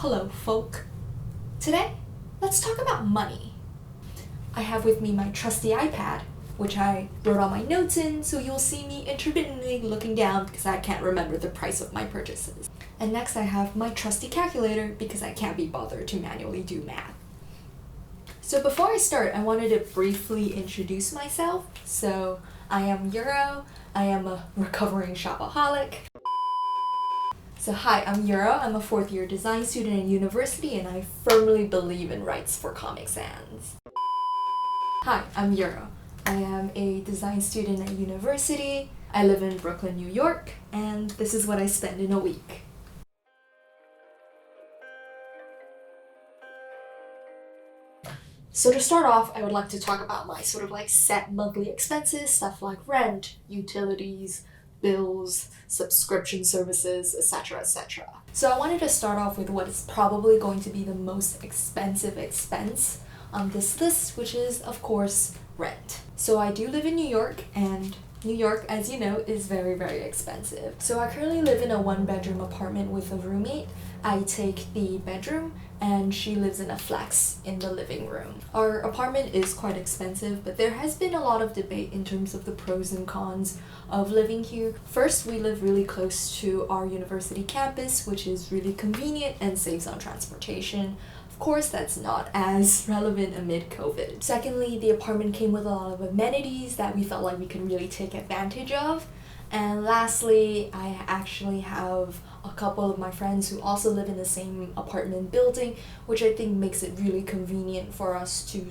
Hello, folk. Today, let's talk about money. I have with me my trusty iPad, which I wrote all my notes in, so you'll see me intermittently looking down because I can't remember the price of my purchases. And next I have my trusty calculator because I can't be bothered to manually do math. So before I start, I wanted to briefly introduce myself. So I am Euro. I am a recovering shopaholic. So hi, I'm Euro. I'm a fourth year design student at university and I firmly believe in rights for Comic Sans. Hi, I'm Euro. I am a design student at university. I live in Brooklyn, New York, and this is what I spend in a week. So to start off, I would like to talk about my set monthly expenses, stuff like rent, utilities, bills, subscription services, etc., etc. So I wanted to start off with what is probably going to be the most expensive expense on this list, which is, of course, rent. So I do live in New York, and New York, as you know, is very, very expensive. So I currently live in a one-bedroom apartment with a roommate. I take the bedroom, and she lives in a flex in the living room. Our apartment is quite expensive, but there has been a lot of debate in terms of the pros and cons of living here. First, we live really close to our university campus, which is really convenient and saves on transportation. Of course, that's not as relevant amid COVID. Secondly, the apartment came with a lot of amenities that we felt like we could really take advantage of. And lastly, I actually have a couple of my friends who also live in the same apartment building, which I think makes it really convenient for us to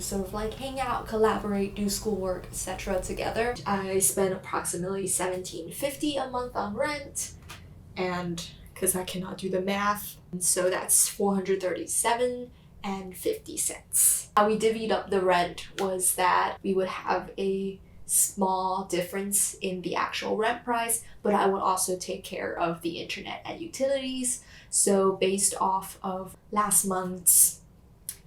hang out, collaborate, do schoolwork, etc. together. I spend approximately $17.50 a month on rent, and because I cannot do the math, so that's $437.50. How we divvied up the rent was that we would have a small difference in the actual rent price, but I would also take care of the internet and utilities. So based off of last month's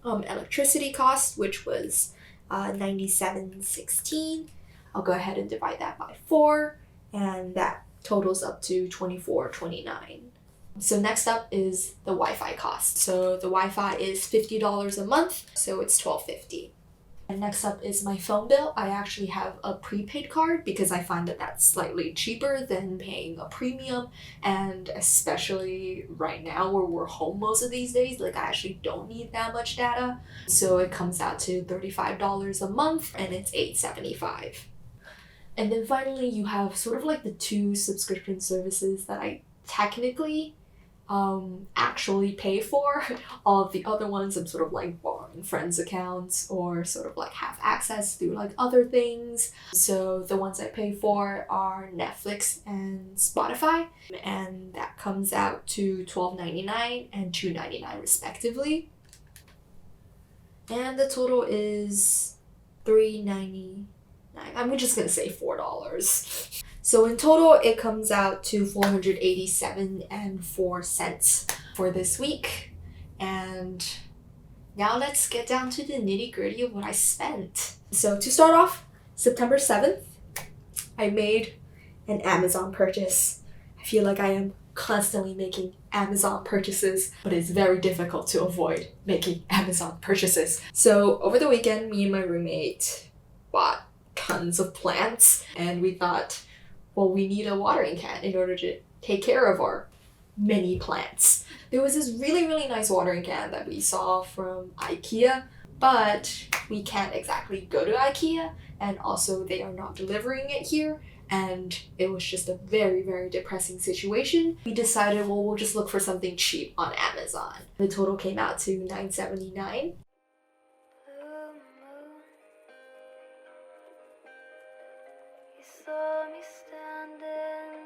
electricity cost, which was $97.16, I'll go ahead and divide that by 4, and that totals up to $24.29. So next up is the Wi-Fi cost. So the Wi-Fi is $50 a month, so it's $12.50. And next up is my phone bill. I actually have a prepaid card because I find that that's slightly cheaper than paying a premium, and especially right now where we're home most of these days, I actually don't need that much data. So it comes out to $35 a month and it's $8.75. And then finally you have the two subscription services that I technically actually pay for. All of the other ones I'm borrowing friends' accounts or have access through other things. So the ones I pay for are Netflix and Spotify, and that comes out to $12.99 and $2.99 respectively. And the total is $3.99. I'm just gonna say $4. So in total, it comes out to $487.04 for this week. And now let's get down to the nitty-gritty of what I spent. So to start off, September 7th, I made an Amazon purchase. I feel like I am constantly making Amazon purchases, but it's very difficult to avoid making Amazon purchases. So over the weekend, me and my roommate bought tons of plants, and we thought, well, we need a watering can in order to take care of our many plants. There was this really, really nice watering can that we saw from IKEA, but we can't exactly go to IKEA, and also they are not delivering it here, and it was just a very, very depressing situation. We decided, well, we'll just look for something cheap on Amazon. The total came out to $9.79. Saw me standing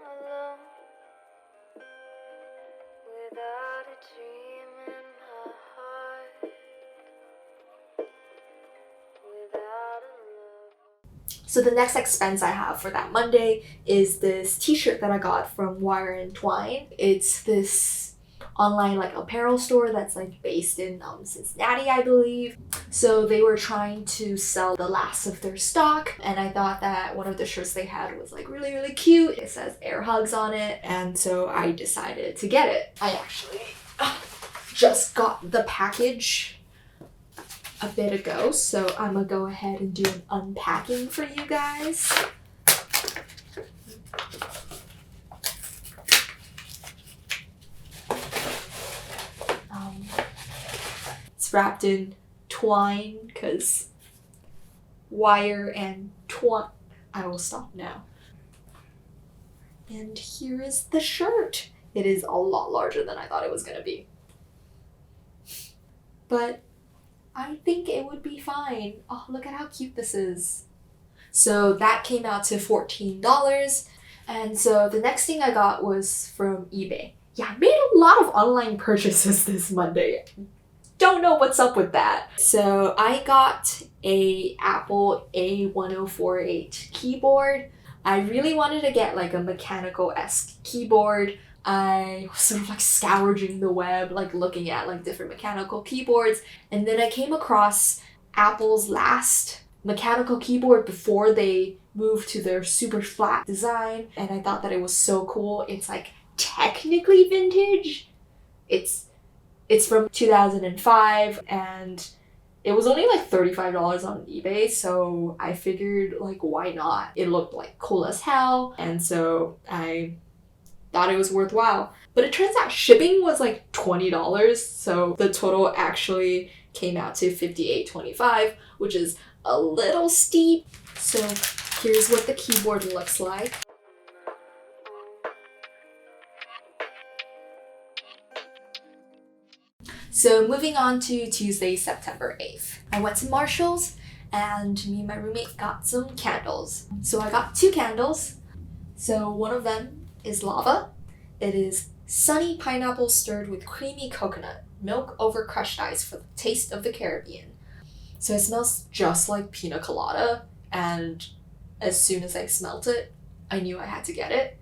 alone without a dream in my heart, without a love. So the next expense I have for that Monday is this t-shirt that I got from Wire and Twine. It's this online apparel store that's based in Cincinnati, I believe. So they were trying to sell the last of their stock, and I thought that one of the shirts they had was really, really cute. It says Air Hugs on it, and so I decided to get it. I actually just got the package a bit ago, so I'm gonna go ahead and do an unpacking for you guys. It's wrapped in twine because wire and twine. I will stop now. And here is the shirt. It is a lot larger than I thought it was gonna be. But I think it would be fine. Oh, look at how cute this is. So that came out to $14. And so the next thing I got was from eBay. Yeah, I made a lot of online purchases this Monday. Don't know what's up with that. So I got a Apple A1048 keyboard. I really wanted to get like a mechanical-esque keyboard. I was sort of like scourging the web, like looking at like different mechanical keyboards. And then I came across Apple's last mechanical keyboard before they moved to their super flat design. And I thought that it was so cool. It's like technically vintage. It's from 2005 and it was only like $35 on eBay, so I figured like why not? It looked like cool as hell, and so I thought it was worthwhile. But it turns out shipping was like $20, so the total actually came out to $58.25, which is a little steep. So here's what the keyboard looks like. So moving on to Tuesday, September 8th. I went to Marshall's and me and my roommate got some candles. So I got 2 candles. So one of them is lava. It is sunny pineapple stirred with creamy coconut, milk over crushed ice for the taste of the Caribbean. So it smells just like pina colada, and as soon as I smelt it, I knew I had to get it.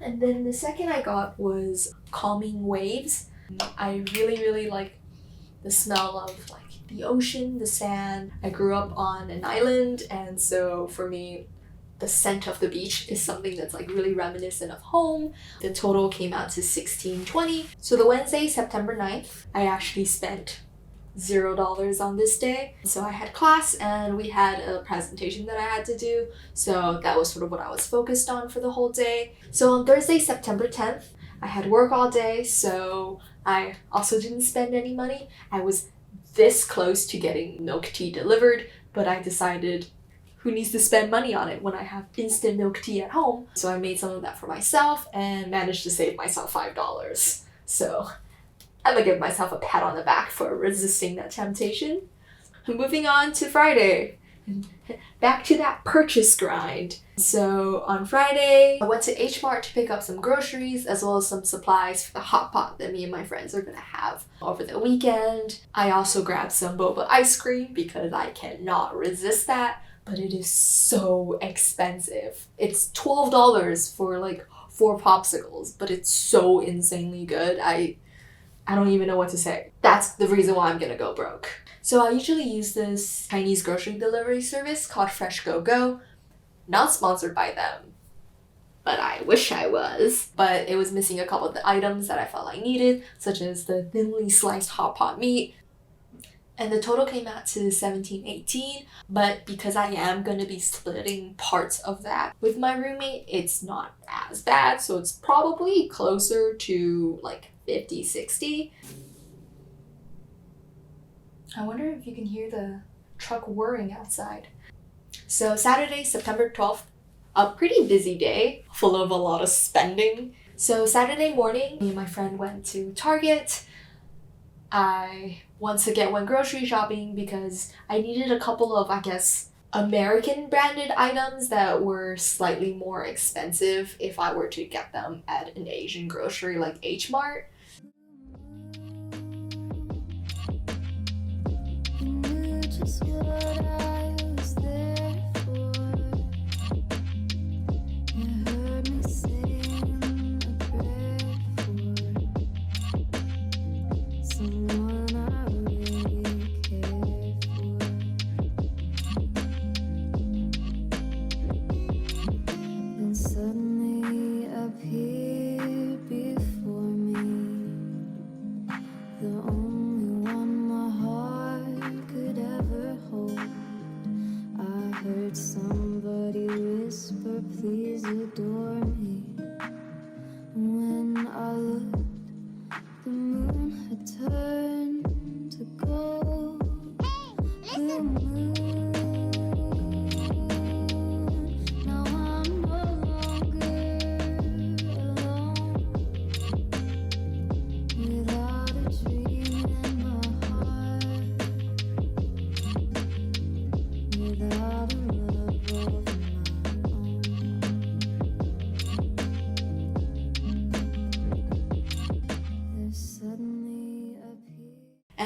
And then the second I got was calming waves. I really like the smell of like the ocean, the sand. I grew up on an island, and so for me, the scent of the beach is something that's like really reminiscent of home. The total came out to $16.20. So the Wednesday, September 9th, I actually spent $0 on this day. So I had class and we had a presentation that I had to do. So that was sort of what I was focused on for the whole day. So on Thursday, September 10th, I had work all day, so I also didn't spend any money. I was this close to getting milk tea delivered, but I decided who needs to spend money on it when I have instant milk tea at home? So I made some of that for myself and managed to save myself $5. So I'm gonna give myself a pat on the back for resisting that temptation. Moving on to Friday. Back to that purchase grind. So on Friday, I went to H Mart to pick up some groceries as well as some supplies for the hot pot that me and my friends are gonna have over the weekend. I also grabbed some boba ice cream because I cannot resist that, but it is so expensive. It's $12 for like 4 popsicles, but it's so insanely good. I don't even know what to say. That's the reason why I'm gonna go broke. So I usually use this Chinese grocery delivery service called Fresh Go Go. Not sponsored by them, but I wish I was. But it was missing a couple of the items that I felt I needed, such as the thinly sliced hot pot meat. And the total came out to $17.18, but because I am going to be splitting parts of that with my roommate, it's not as bad, so it's probably closer to like $50, $60. I wonder if you can hear the truck whirring outside. So Saturday, September 12th, a pretty busy day, full of a lot of spending. So Saturday morning, me and my friend went to Target. I once again went grocery shopping because I needed a couple of, I guess, American branded items that were slightly more expensive if I were to get them at an Asian grocery like H Mart. Just what I was there for. You heard me sing a prayer for someone I really cared for. Then suddenly appeared before me the only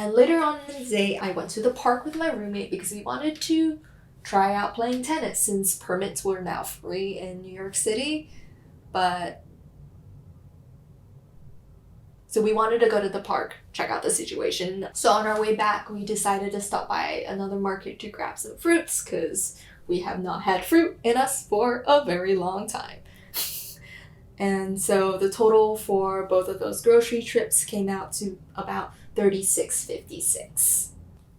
And later on in the day, I went to the park with my roommate because we wanted to try out playing tennis since permits were now free in New York City. So we wanted to go to the park, check out the situation. So on our way back, we decided to stop by another market to grab some fruits because we have not had fruit in us for a very long time. And so the total for both of those grocery trips came out to about $36.56.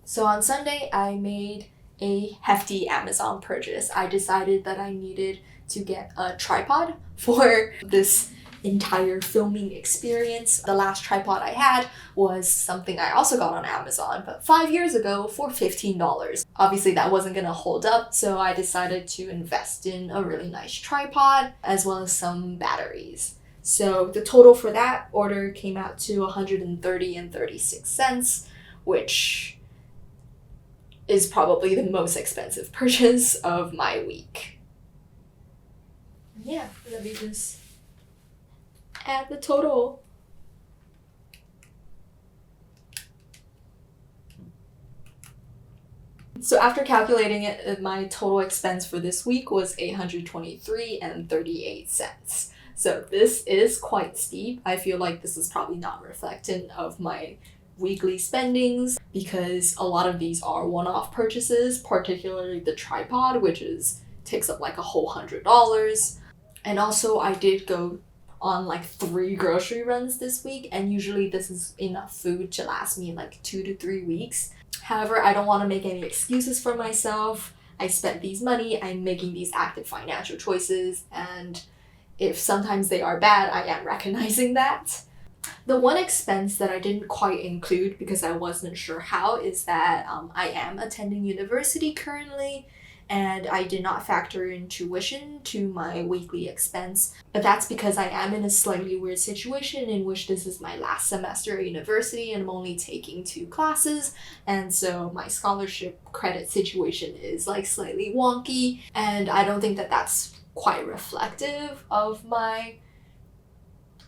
So on Sunday, I made a hefty Amazon purchase. I decided that I needed to get a tripod for this entire filming experience. The last tripod I had was something I also got on Amazon, but 5 years ago for $15. Obviously that wasn't gonna hold up, so I decided to invest in a really nice tripod as well as some batteries. So the total for that order came out to $130.36, which is probably the most expensive purchase of my week. Yeah, let me just add the total. So after calculating it, my total expense for this week was $823.38. So this is quite steep. I feel like this is probably not reflective of my weekly spendings because a lot of these are one-off purchases, particularly the tripod, which takes up like a whole $100. And also I did go on like 3 grocery runs this week, and usually this is enough food to last me like 2 to 3 weeks. However, I don't want to make any excuses for myself. I spent these money, I'm making these active financial choices, and if sometimes they are bad, I am recognizing that. The one expense that I didn't quite include because I wasn't sure how is that I am attending university currently, and I did not factor in tuition to my weekly expense. But that's because I am in a slightly weird situation in which this is my last semester at university and I'm only taking 2 classes, and so my scholarship credit situation is like slightly wonky, and I don't think that that's quite reflective of my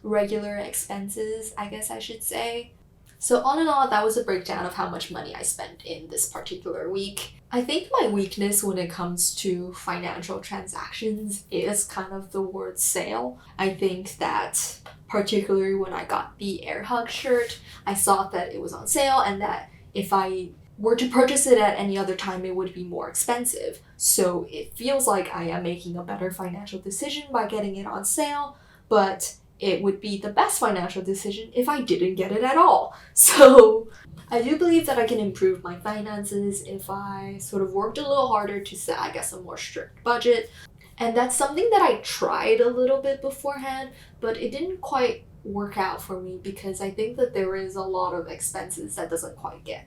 regular expenses, I guess I should say. So all in all, that was a breakdown of how much money I spent in this particular week. I think my weakness when it comes to financial transactions is kind of the word sale. I think that particularly when I got the Air Hug shirt, I saw that it was on sale and that if I were to purchase it at any other time, it would be more expensive. So it feels like I am making a better financial decision by getting it on sale, but it would be the best financial decision if I didn't get it at all. So I do believe that I can improve my finances if I sort of worked a little harder to set, I guess, a more strict budget. And that's something that I tried a little bit beforehand, but it didn't quite work out for me because I think that there is a lot of expenses that doesn't quite get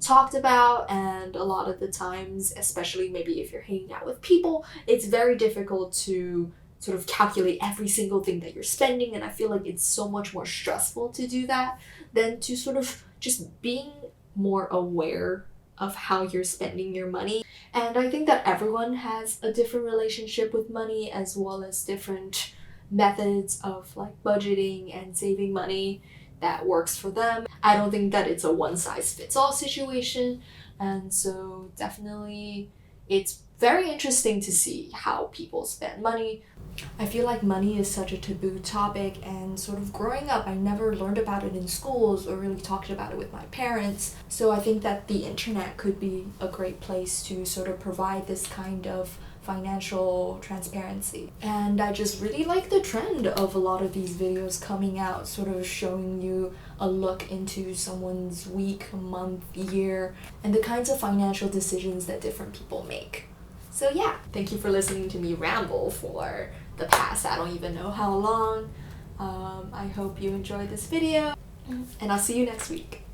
talked about, and a lot of the times, especially maybe if you're hanging out with people, it's very difficult to sort of calculate every single thing that you're spending, and I feel like it's so much more stressful to do that than to sort of just being more aware of how you're spending your money. And I think that everyone has a different relationship with money as well as different methods of like budgeting and saving money that works for them. I don't think that it's a one-size-fits-all situation, and so definitely it's very interesting to see how people spend money. I feel like money is such a taboo topic, and sort of growing up I never learned about it in schools or really talked about it with my parents. So I think that the internet could be a great place to sort of provide this kind of financial transparency. And I just really like the trend of a lot of these videos coming out, sort of showing you a look into someone's week, month, year, and the kinds of financial decisions that different people make. So yeah, thank you for listening to me ramble for the past I don't even know how long. I hope you enjoyed this video, and I'll see you next week.